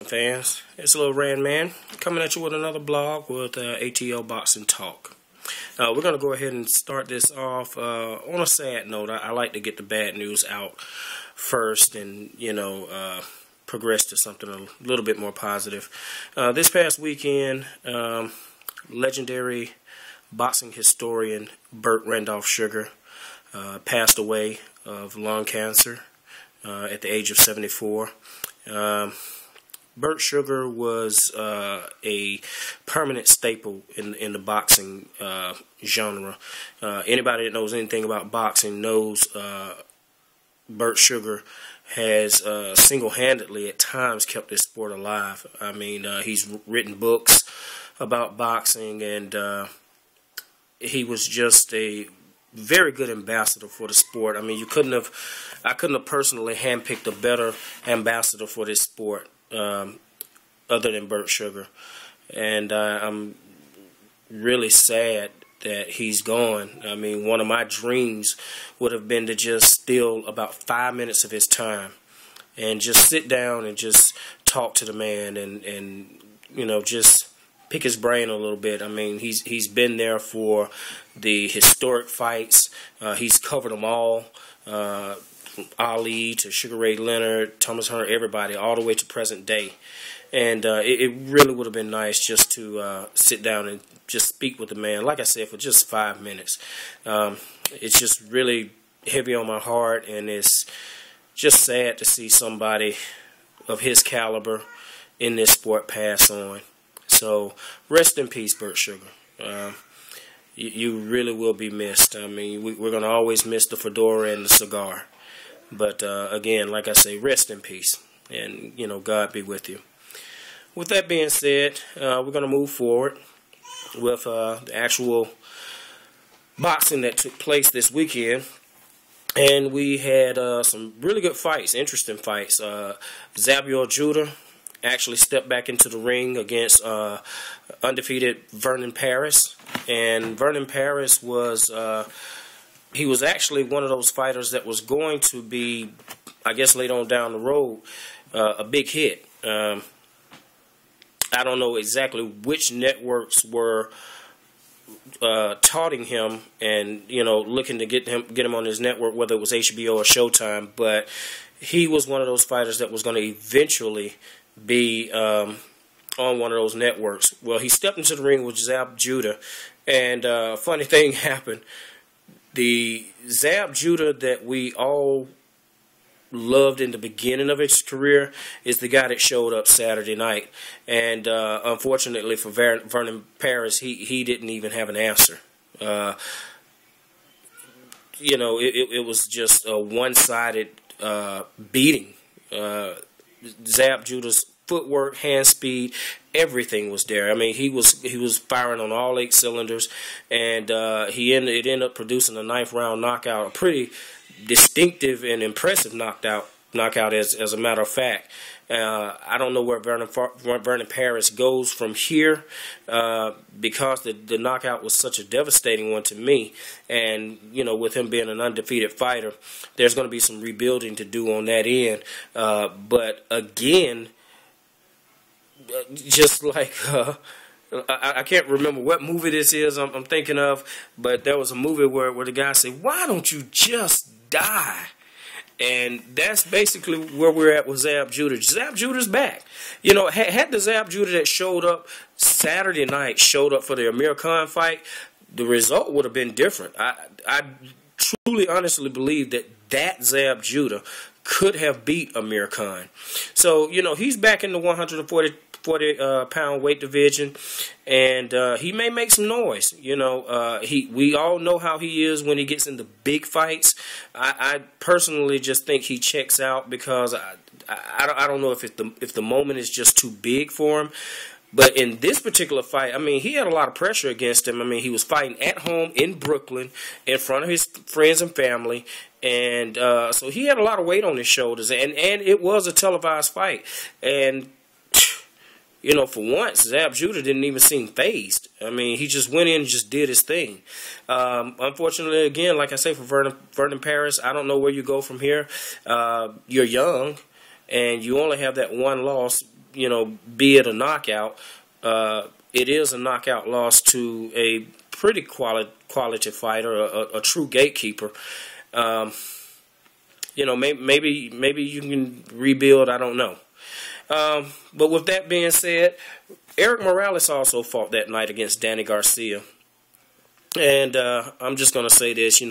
Fans, it's a little Rand Man coming at you with another blog with ATL Boxing Talk. We're going to go ahead and start this off on a sad note. I like to get the bad news out first and, progress to something a little bit more positive. This past weekend, legendary boxing historian Bert Sugar passed away of lung cancer at the age of 74. Bert Sugar was a permanent staple in the boxing genre. Anybody that knows anything about boxing knows Bert Sugar has single-handedly at times kept this sport alive. I mean, he's written books about boxing, and he was just a very good ambassador for the sport. I mean, I couldn't have personally handpicked a better ambassador for this sport other than Bert Sugar. And I'm really sad that he's gone. I mean, one of my dreams would have been to just steal about 5 minutes of his time and just sit down and just talk to the man and just pick his brain a little bit. I mean, he's been there for the historic fights. He's covered them all. From Ali to Sugar Ray Leonard, Thomas Hearn, everybody, all the way to present day. And it really would have been nice just to sit down and just speak with the man, like I said, for just 5 minutes. It's just really heavy on my heart, and it's just sad to see somebody of his caliber in this sport pass on. So rest in peace, Bert Sugar. You really will be missed. I mean, we're going to always miss the fedora and the cigar. But again, like I say, rest in peace. And, God be with you. With that being said, we're going to move forward with the actual boxing that took place this weekend. And we had some really good fights, interesting fights. Juda actually stepped back into the ring against undefeated Vernon Paris. And Vernon Paris was he was actually one of those fighters that was going to be, I guess later on down the road, a big hit. I don't know exactly which networks were taunting him and looking to get him on his network, whether it was HBO or Showtime, but he was one of those fighters that was going to eventually be on one of those networks. Well, he stepped into the ring with Juda, and a funny thing happened. The Juda that we all loved in the beginning of his career is the guy that showed up Saturday night. And unfortunately for Vernon Paris, he didn't even have an answer. It was just a one-sided beating. Juda's footwork, hand speed, everything was there. I mean, he was firing on all 8 cylinders, and it ended up producing a 9th round knockout, a pretty distinctive and impressive knockout as a matter of fact. I don't know where Vernon Paris goes from here because the knockout was such a devastating one to me. And, with him being an undefeated fighter, there's going to be some rebuilding to do on that end. But again, just like I can't remember what movie this is I'm thinking of, but there was a movie where the guy said, "Why don't you just die?" And that's basically where we're at with Juda. Juda's back. Had the Juda that showed up Saturday night showed up for the Amir Khan fight, the result would have been different. I truly, honestly believe that Juda could have beat Amir Khan. So, he's back in the 140-pound weight division, and he may make some noise. We all know how he is when he gets into big fights. I personally just think he checks out because I don't know if the moment is just too big for him. But in this particular fight, I mean, he had a lot of pressure against him. I mean, he was fighting at home in Brooklyn in front of his friends and family. And so he had a lot of weight on his shoulders. And it was a televised fight. And, for once, Juda didn't even seem fazed. I mean, he just went in and just did his thing. Unfortunately, again, like I say, for Vernon Paris, I don't know where you go from here. You're young, and you only have that one loss. be it a knockout, it is a knockout loss to a pretty quality fighter, a true gatekeeper. Maybe you can rebuild. I don't know. But with that being said, Eric Morales also fought that night against Danny Garcia. And I'm just going to say this,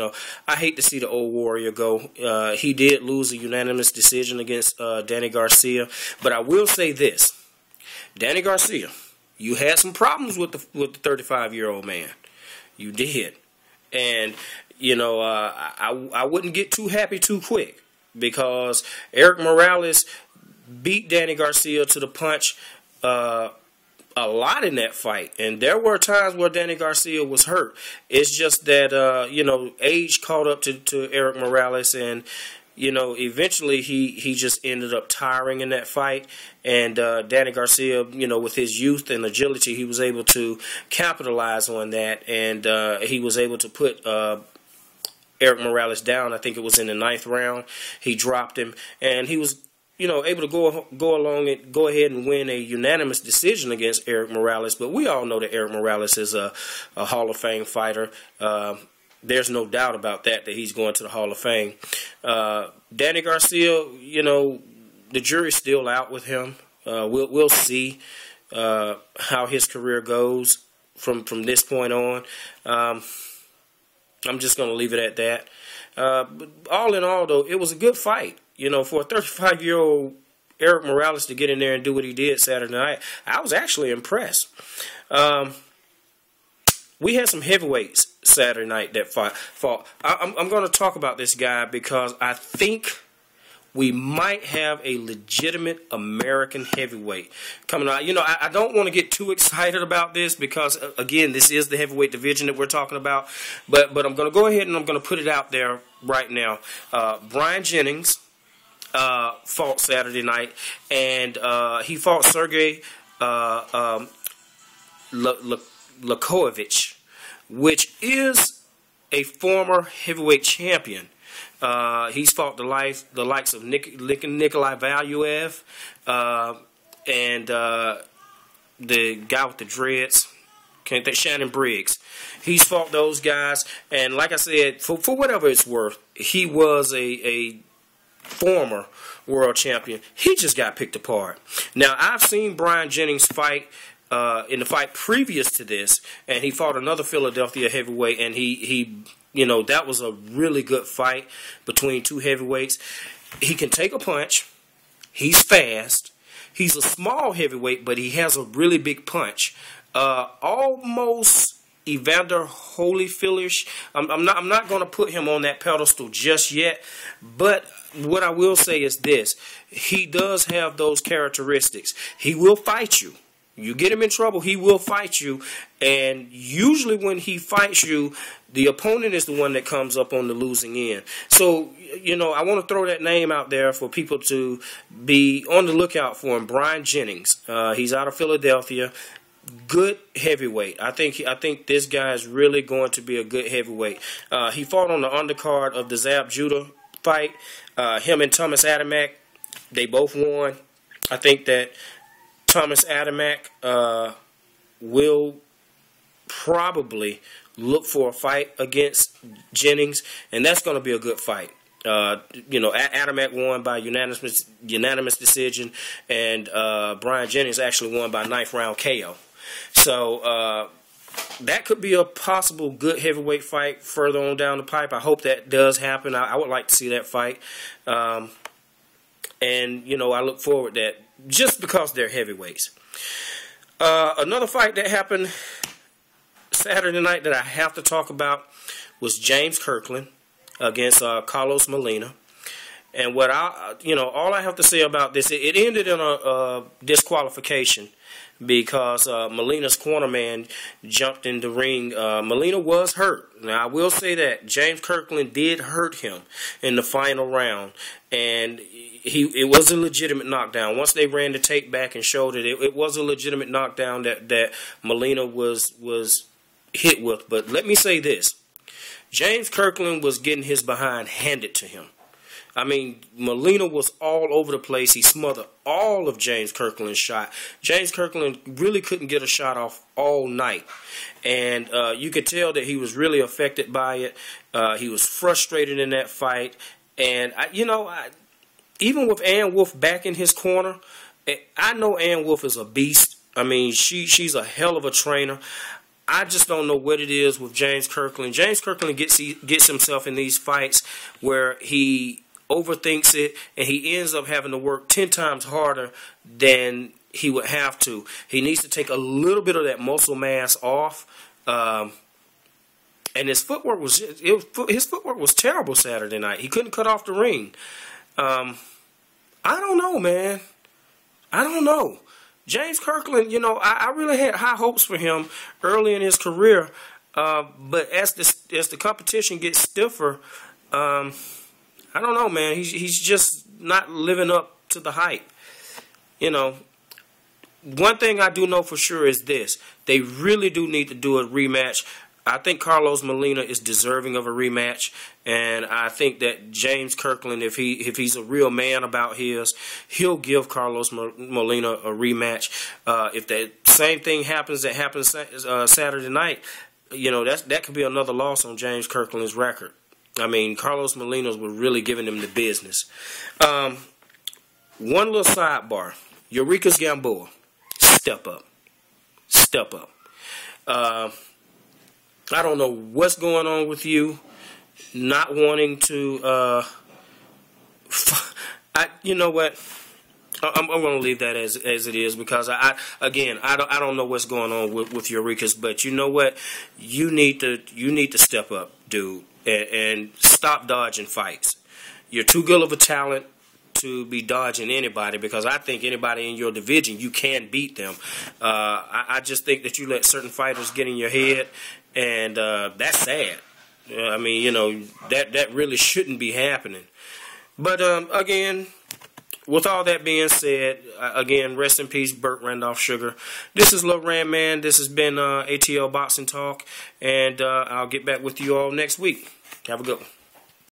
I hate to see the old warrior go. He did lose a unanimous decision against Danny Garcia. But I will say this. Danny Garcia, you had some problems with the 35-year-old man. You did. And, I wouldn't get too happy too quick, because Eric Morales beat Danny Garcia to the punch a lot in that fight, and there were times where Danny Garcia was hurt. It's just that age caught up to Eric Morales, and eventually he just ended up tiring in that fight. And Danny Garcia, with his youth and agility, he was able to capitalize on that, and he was able to put Eric Morales down. I think it was in the 9th round. He dropped him, and he was able to go ahead and win a unanimous decision against Eric Morales. But we all know that Eric Morales is a Hall of Fame fighter. There's no doubt about that he's going to the Hall of Fame. Danny Garcia, the jury's still out with him. We'll see how his career goes from this point on. I'm just going to leave it at that. But all in all, though, it was a good fight. For a 35-year-old Eric Morales to get in there and do what he did Saturday night, I was actually impressed. We had some heavyweights Saturday night that fought. I'm going to talk about this guy because I think we might have a legitimate American heavyweight coming out. I don't want to get too excited about this because, again, this is the heavyweight division that we're talking about. But I'm going to go ahead and I'm going to put it out there right now. Brian Jennings fought Saturday night, and he fought Sergey Lakovic, which is a former heavyweight champion. He's fought the likes of Nikolai Valuev and the guy with the dreads, can't think, Shannon Briggs. He's fought those guys, and like I said, for whatever it's worth, he was a former world champion. He just got picked apart. Now, I've seen Brian Jennings fight in the fight previous to this, and he fought another Philadelphia heavyweight, and he that was a really good fight between two heavyweights. He can take a punch. He's fast. He's a small heavyweight, but he has a really big punch. Almost Evander Holyfield-ish. I'm not going to put him on that pedestal just yet, but what I will say is this. He does have those characteristics. He will fight you. You get him in trouble, he will fight you. And usually when he fights you, the opponent is the one that comes up on the losing end. So, I want to throw that name out there for people to be on the lookout for him. Brian Jennings. He's out of Philadelphia. Good heavyweight. I think this guy is really going to be a good heavyweight. He fought on the undercard of the Juda fight. Him and Thomas Adamek, they both won. I think that Thomas Adamek will probably look for a fight against Jennings, and that's going to be a good fight. Adamek won by unanimous decision, and Brian Jennings actually won by 9th round KO. So that could be a possible good heavyweight fight further on down the pipe. I hope that does happen. I would like to see that fight. And, I look forward to that just because they're heavyweights. Another fight that happened Saturday night that I have to talk about was James Kirkland against Carlos Molina. And what all I have to say about this, it ended in a disqualification because Molina's cornerman jumped in the ring. Molina was hurt. Now, I will say that James Kirkland did hurt him in the final round, and it was a legitimate knockdown. Once they ran the tape back and showed it was a legitimate knockdown that Molina was hit with. But let me say this. James Kirkland was getting his behind handed to him. I mean, Molina was all over the place. He smothered all of James Kirkland's shot. James Kirkland really couldn't get a shot off all night. And you could tell that he was really affected by it. He was frustrated in that fight. And, even with Ann Wolfe back in his corner, I know Ann Wolfe is a beast. I mean, she's a hell of a trainer. I just don't know what it is with James Kirkland. James Kirkland gets himself in these fights where he overthinks it, and he ends up having to work 10 times harder than he would have to. He needs to take a little bit of that muscle mass off. And his footwork was terrible Saturday night. He couldn't cut off the ring. I don't know, man. I don't know. James Kirkland, I really had high hopes for him early in his career, but as the competition gets stiffer, I don't know, man. He's just not living up to the hype. One thing I do know for sure is this: they really do need to do a rematch. I think Carlos Molina is deserving of a rematch, and I think that James Kirkland, if he's a real man about his, he'll give Carlos Molina a rematch. If that same thing happens Saturday night, that could be another loss on James Kirkland's record. I mean, Carlos Molina was really giving him the business. One little sidebar: Eureka's Gamboa, step up, step up. I don't know what's going on with you, not wanting to, you know what, I'm going to leave that as it is, because I don't know what's going on with Eureka's, but you know what, you need to step up, dude, and stop dodging fights. You're too good of a talent to be dodging anybody, because I think anybody in your division, you can beat them. I just think that you let certain fighters get in your head, and that's sad. I mean, that really shouldn't be happening. But again, with all that being said, again, rest in peace, Bert Randolph Sugar. This is Lil Ram Man. This has been ATL Boxing Talk, and I'll get back with you all next week. Have a good one.